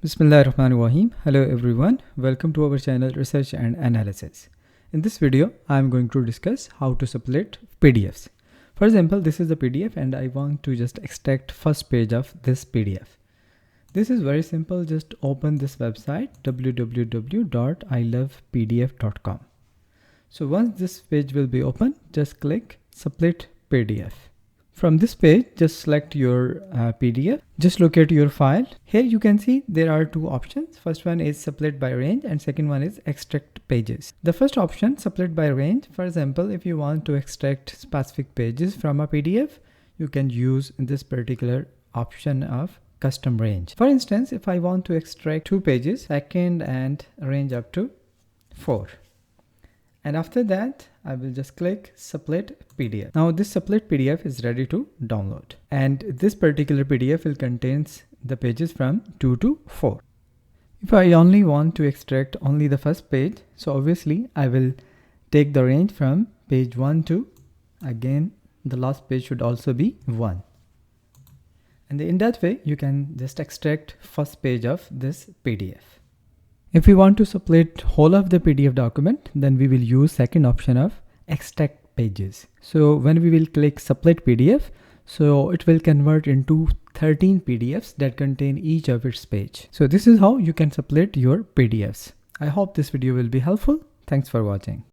Bismillahirrahmanirrahim. Hello everyone. Welcome to our channel Research and Analysis. In this video, I am going to discuss how to split PDFs. For example, this is the PDF and I want to just extract first page of this PDF. This is very simple. Just open this website www.ilovepdf.com. So once this page will be open, just click Split PDF. From this page, just select your PDF. Just locate your file. Here you can see there are two options. First one is split by range and second one is extract pages. The first option, split by range. For example, if you want to extract specific pages from a PDF, you can use this particular option of custom range. For instance, if I want to extract 2 pages, second and range up to 4. And after that, I will just click Split PDF. Now this Split PDF is ready to download. And this particular PDF will contain the pages from 2 to 4. If I only want to extract only the first page, so obviously I will take the range from page 1 to, again, the last page should also be 1. And in that way, you can just extract first page of this PDF. If we want to split whole of the PDF document, then we will use second option of extract pages. So when we will click Split PDF, so it will convert into 13 PDFs that contain each of its page. So this is how you can split your PDFs. I hope this video will be helpful. Thanks for watching.